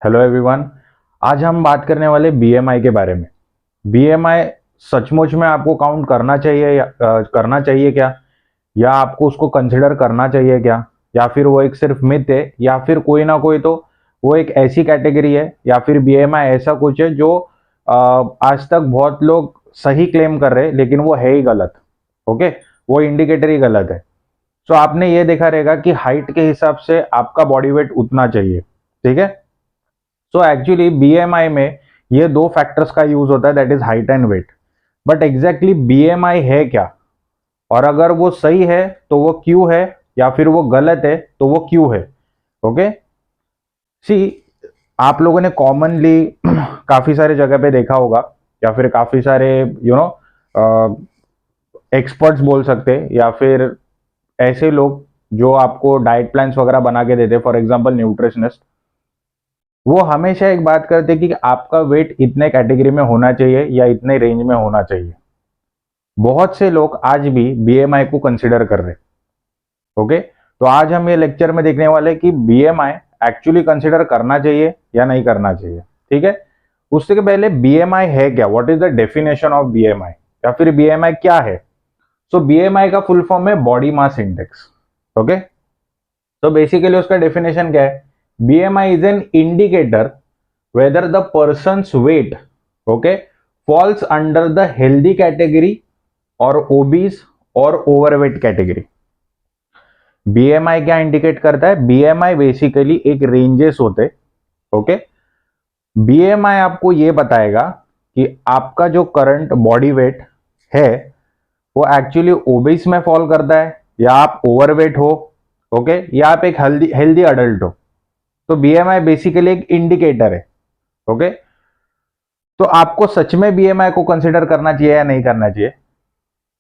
Hello everyone. आज हम बात करने वाले बीएमआई के बारे में। बीएमआई सचमुच में आपको काउंट करना चाहिए करना चाहिए क्या, या आपको उसको कंसिडर करना चाहिए क्या, या फिर वो एक सिर्फ मिथ है, या फिर कोई ना कोई तो वो एक ऐसी कैटेगरी है, या फिर बीएमआई ऐसा कुछ है जो आज तक बहुत लोग सही क्लेम कर रहे हैं लेकिन वो है ही गलत। ओके, वो इंडिकेटर ही गलत है। सो आपने ये देखा रहेगा कि हाइट के हिसाब से आपका बॉडी वेट उतना चाहिए, ठीक है। सो एक्चुअली बीएमआई में ये दो फैक्टर्स का यूज होता है, that is height and weight. But exactly BMI है क्या, और अगर वो सही है तो वो क्यों है, या फिर वो गलत है तो वो क्यों है। ओके, सी, आप लोगों ने कॉमनली काफी सारे जगह पे देखा होगा, या फिर काफी सारे एक्सपर्ट्स बोल सकते हैं, या फिर ऐसे लोग जो आपको डाइट प्लान्स वगैरह बना के देते, फॉर एग्जांपल न्यूट्रिशनिस्ट, वो हमेशा एक बात करते हैं कि आपका वेट इतने कैटेगरी में होना चाहिए या इतने रेंज में होना चाहिए। बहुत से लोग आज भी बीएमआई को कंसिडर कर रहे हैं। ओके, तो आज हम ये लेक्चर में देखने वाले हैं कि बीएमआई एक्चुअली कंसिडर करना चाहिए या नहीं करना चाहिए, ठीक है। उससे पहले बीएमआई है क्या, what is the definition of BMI, या फिर बीएमआई क्या है। सो बीएमआई का फुल फॉर्म है बॉडी मास इंडेक्स। ओके, तो बेसिकली उसका डेफिनेशन क्या है। BMI is an indicator whether the person's weight, okay, falls under the healthy category or obese or overweight category। BMI क्या इंडिकेट करता है, बीएमआई बेसिकली एक ranges होते, ओके। बीएमआई आपको ये बताएगा कि आपका जो करंट बॉडी वेट है वो एक्चुअली ओबीस में फॉल करता है, या आप ओवरवेट हो, ओके, या आप एक हेल्दी हेल्दी अडल्ट हो। तो बीएमआई बेसिकली एक इंडिकेटर है, ओके। तो आपको सच में बीएमआई को कंसिडर करना चाहिए या नहीं करना चाहिए।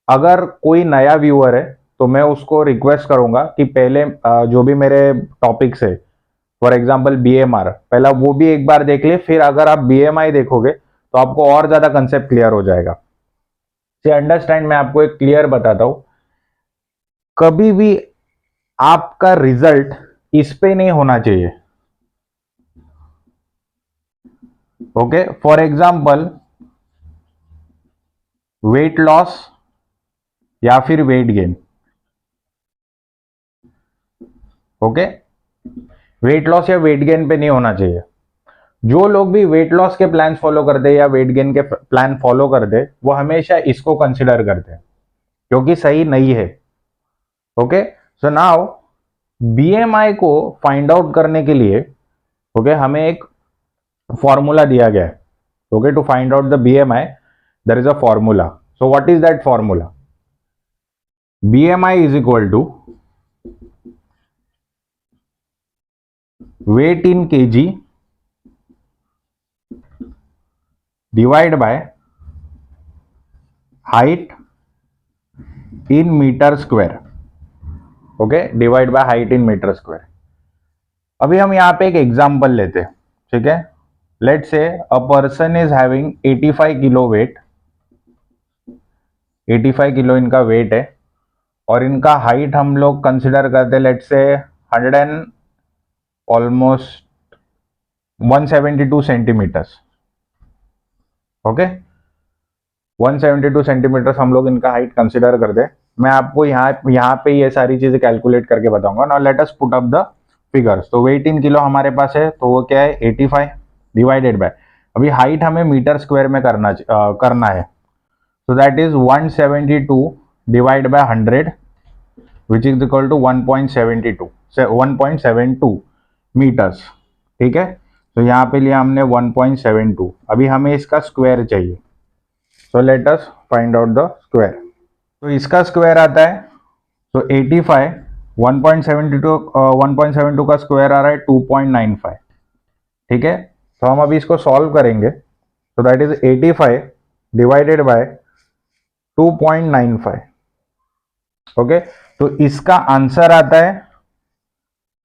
अगर कोई नया व्यूअर है तो मैं उसको रिक्वेस्ट करूंगा कि पहले जो भी मेरे टॉपिक्स है, फॉर एग्जांपल बीएमआर, पहला वो भी एक बार देख ले, फिर अगर आप बीएमआई देखोगे तो आपको और ज्यादा कंसेप्ट क्लियर हो जाएगा। से अंडरस्टैंड, मैं आपको एक क्लियर बताता हूं। कभी भी आपका रिजल्ट इस पे नहीं होना चाहिए, okay. For example weight loss या फिर weight gain, okay. Weight loss या वेट गेन पे नहीं होना चाहिए। जो लोग भी वेट लॉस के प्लान फॉलो करते हैं या वेट गेन के प्लान फॉलो करते हैं, वो हमेशा इसको कंसिडर करते हैं, क्योंकि सही नहीं है। ओके, सो नाउ बीएमआई को फाइंड आउट करने के लिए, ओके, हमें एक फॉर्मूला दिया गया है। Okay, to find out the BMI there is a formula. So what is that formula. BMI is equal to weight in KG divide by height in metre square, okay, divide by height in metre square. अभी हम यहाँ पे एक example लेते हैं, ठीक है। Late से a person is having 85 kilo weight, 85 kilo इनका वेट है, और इनका हाइट हम लोग कंसिडर करते हैं, let's say 100 and almost 172 centimetres, okay. 172 centimetres हम लोग इनका हाइट कंसिडर करते हैं। मैं आपको यहाँ पे ये सारी चीजें कैलकुलेट करके बताऊंगा। Now let us put up the figures. तो वेट इन किलो हमारे पास है, तो वो क्या है 85 डिवाइडेड बाय, अभी हाइट हमें मीटर स्क्वायर में करना है। तो that is 172 divide by 100 which is equal to 1.72 metres, ठीक है। तो यहाँ पे लिया हमने 1.72। अभी हमें इसका स्क्वायर चाहिए, so let us find out the square. तो इसका स्क्वायर आता है, तो 85 1.72 का स्क्वायर आ रहा है 2.95, ठीक है। तो हम अभी इसको सॉल्व करेंगे, तो that is 85 divided bye 2.95, okay. तो इसका आंसर आता है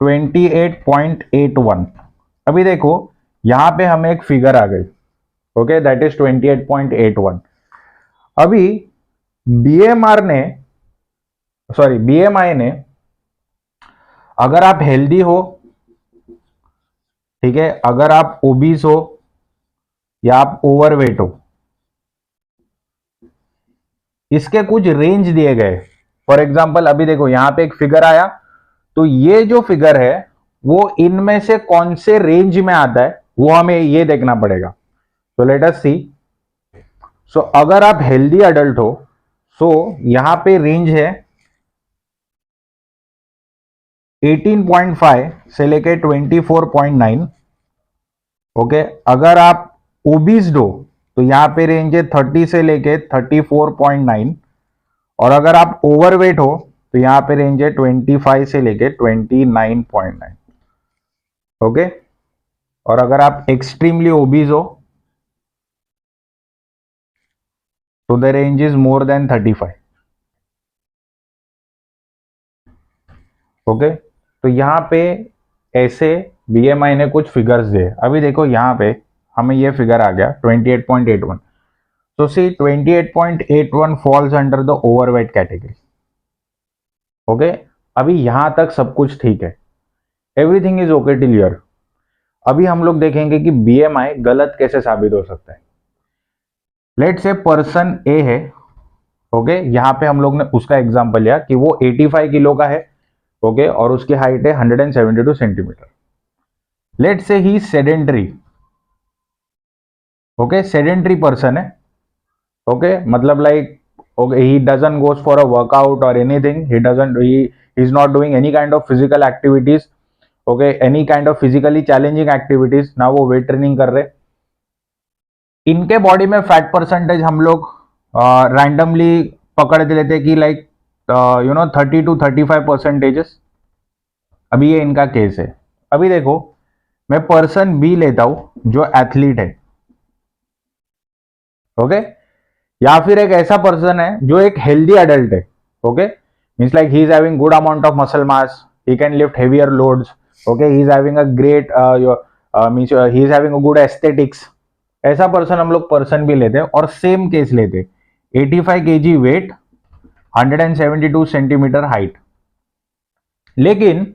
28.81। अभी देखो यहां पे हमें एक फिगर आ गई, ओके, दैट इज 28.81। अभी बीएमआई ने, अगर आप हेल्दी हो, ठीक है, अगर आप ओबीस हो या आप ओवरवेट हो, इसके कुछ रेंज दिए गए। फॉर एग्जाम्पल अभी देखो यहां पे एक फिगर आया, तो ये जो फिगर है वो इनमें से कौन से रेंज में आता है वो हमें ये देखना पड़ेगा। तो लेट अस सी। सो अगर आप हेल्दी अडल्ट हो, सो यहां पे रेंज है 18.5 से लेके 24.9। ओके, अगर आप ओबीस्ड हो तो यहां पे रेंज है 30 से लेके 34.9, और अगर आप ओवरवेट हो तो यहां पे रेंज है 25 से लेके 29.9। ओके, और अगर आप एक्सट्रीमली ओबीज हो तो the range is more than 35। Okay, तो यहां पे ऐसे बीएमआई ने कुछ फिगर्स दिए। अभी देखो यहां पे हमें ये फिगर आ गया 28.81। So see 28.81 falls under the overweight category. Okay, अभी यहां तक सब कुछ ठीक है, everything is okay till here. अभी हम लोग देखेंगे कि बीएमआई गलत कैसे साबित हो सकता है। लेट से पर्सन ए है, ओके, यहां पे हम लोग ने उसका एग्जांपल लिया कि वो 85 किलो का है, ओके, और उसकी हाइट है 172 सेंटीमीटर। लेट से ही सेडेंटरी, ओके, सेडेंटरी पर्सन है, ओके, मतलब like okay, he doesn't goes for a workout or anything, he is not doing any kind of physical activities, okay, any kind of physically challenging activities ना वो weight training कर रहे। इनके body में fat percentage हम लोग randomly पकड़ लेते कि लाइक 30 to 35%। अभी ये इनका केस है। अभी देखो मैं पर्सन बी लेता हूं जो एथलीट है, ओके, या फिर एक ऐसा पर्सन है जो एक हेल्दी अडल्ट है, okay, means like he is having good amount of muscle mass, he can lift heavier loads, okay, he is having a great means he is having a good aesthetics. ऐसा person हम लोग person भी लेते हैं और same case लेते, 85 KG wait, 172 centimetre height, लेकिन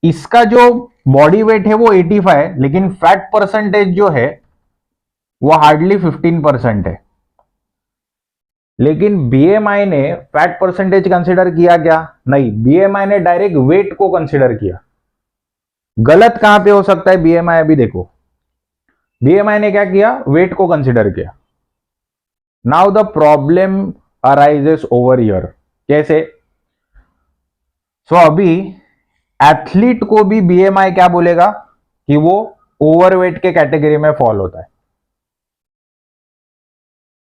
इसका जो बॉडी वेट है वो 85 है, लेकिन फैट परसेंटेज जो है वो हार्डली 15% है। लेकिन बीएमआई ने फैट परसेंटेज कंसीडर किया क्या? नहीं, बीएमआई ने डायरेक्ट वेट को कंसीडर किया। गलत कहां पे हो सकता है बीएमआई? अभी देखो बीएमआई ने क्या किया, वेट को कंसीडर किया। Now the problem arises over here. कैसे? अभी एथलीट को भी बीएमआई क्या बोलेगा कि वो ओवरवेट के कैटेगरी में फॉल होता है,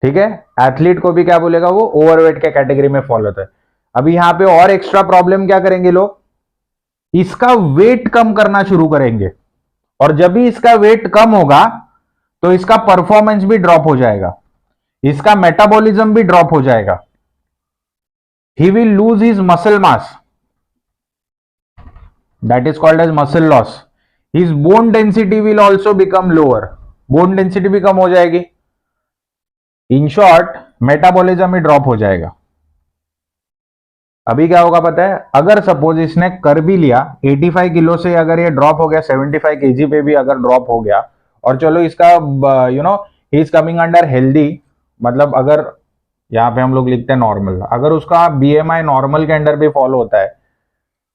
ठीक है, एथलीट को भी क्या बोलेगा, वो ओवरवेट के कैटेगरी में फॉल होता है। अभी यहां पे और एक्स्ट्रा प्रॉब्लम क्या करेंगे लोग, इसका वेट कम करना शुरू करेंगे, और जब भी इसका वेट कम होगा तो इसका परफॉर्मेंस भी ड्रॉप हो जाएगा, इसका मेटाबॉलिज्म भी ड्रॉप हो जाएगा, he will lose his muscle mass, that is called as muscle loss. His bone density will also become lower, bone density भी कम हो जाएगी। इन शॉर्ट मेटाबॉलिज्म ही ड्रॉप हो जाएगा। अभी क्या होगा पता है, अगर सपोज इसने कर भी लिया 85 किलो से, अगर ये ड्रॉप हो गया 75 केजी पे भी अगर ड्रॉप हो गया, और चलो इसका he is coming under healthy, मतलब अगर यहाँ पे हम लोग लिखते हैं नॉर्मल, अगर उसका बीएमआई नॉर्मल के अंडर भी फॉलो होता है,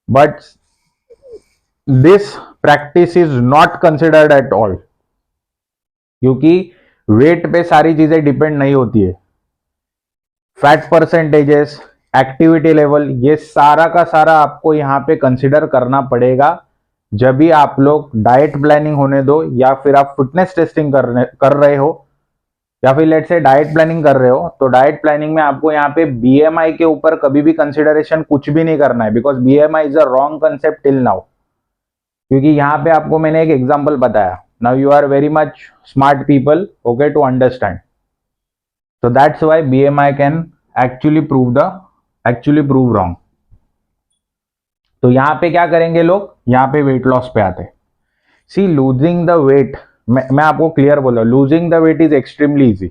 but this practice is not considered at all, क्योंकि वेट पे सारी चीजें डिपेंड नहीं होती है, फैट परसेंटेजेस, एक्टिविटी लेवल, ये सारा का सारा आपको यहां पे कंसिडर करना पड़ेगा जब भी आप लोग डाइट प्लानिंग होने दो, या फिर आप फिटनेस टेस्टिंग कर रहे हो, या फिर लेट से डाइट प्लानिंग कर रहे हो, तो डाइट प्लानिंग में आपको यहाँ पे बीएमआई के ऊपर कभी भी कंसिडरेशन कुछ भी नहीं करना है, because BMI is a wrong concept till now. क्योंकि यहाँ पे आपको मैंने एक एग्जाम्पल बताया, now you are very much smart people, okay, to understand, so that's why BMI can actually prove wrong। तो यहां पे क्या करेंगे लोग, यहां पे वेट लॉस पे आते हैं। सी लूजिंग द वेट, मैं आपको क्लियर बोल रहा हूं, losing the weight is extremely easy.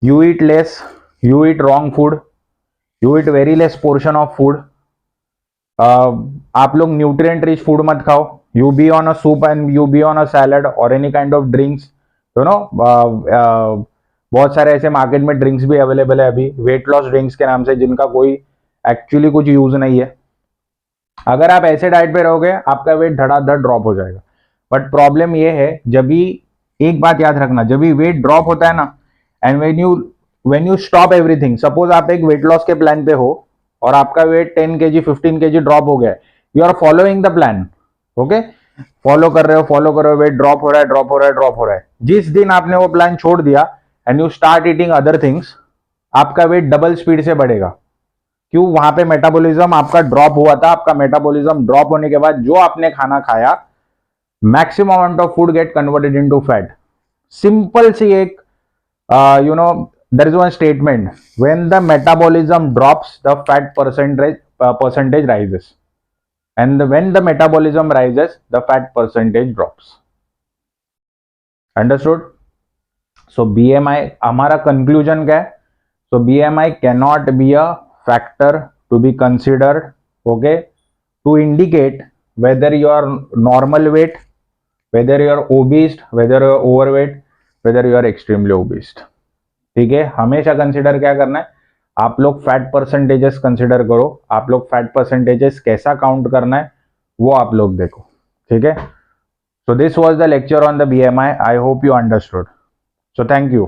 You eat less, you eat wrong food, you eat very less portion of food, आप लोग न्यूट्रिएंट रिच फूड मत खाओ, you be on a soup and you be on a salad or any kind of drinks, you know, बहुत सारे ऐसे market में drinks भी available है अभी वेट लॉस ड्रिंक्स के नाम से, जिनका कोई एक्चुअली कुछ यूज नहीं है। अगर आप ऐसे डाइट पे रहोगे आपका वेट धड़ाधड़ ड्रॉप हो जाएगा। बट प्रॉब्लम ये है, जब भी, एक बात याद रखना, जब भी वेट ड्रॉप होता है ना, and when you stop everything, suppose आप एक वेट लॉस के प्लान पे हो और आपका वेट 10 kg 15 kg ड्रॉप हो गया, you are following the plan, okay, follow कर रहे हो, वेट ड्रॉप हो रहा है, ड्रॉप हो रहा है, ड्रॉप हो रहा है। जिस दिन आपने वो प्लान छोड़ दिया and you start eating other things, आपका वेट डबल स्पीड से बढ़ेगा। क्यों? वहां पे मेटाबॉलिज्म आपका ड्रॉप हुआ था। आपका मेटाबॉलिज्म ड्रॉप होने के बाद जो आपने खाना खाया, maximum amount of food get converted into fat. Simple सी एक, you know, there is one statement, when the metabolism drops the fat percentage rises, and when the metabolism rises the fat percentage drops. Understood? So BMI, हमारा conclusion क्या है? So BMI cannot be a factor to be considered, okay, to indicate whether you are normal weight, whether you are obese, whether you are overweight, whether you are extremely obese. ठीक है, हमेशा consider क्या करना है, आप लोग fat percentages consider करो, आप लोग फैट परसेंटेजेस कैसा काउंट करना है वो आप लोग देखो, ठीक है। So this was the lecture on the BMI, I hope you understood. So thank you.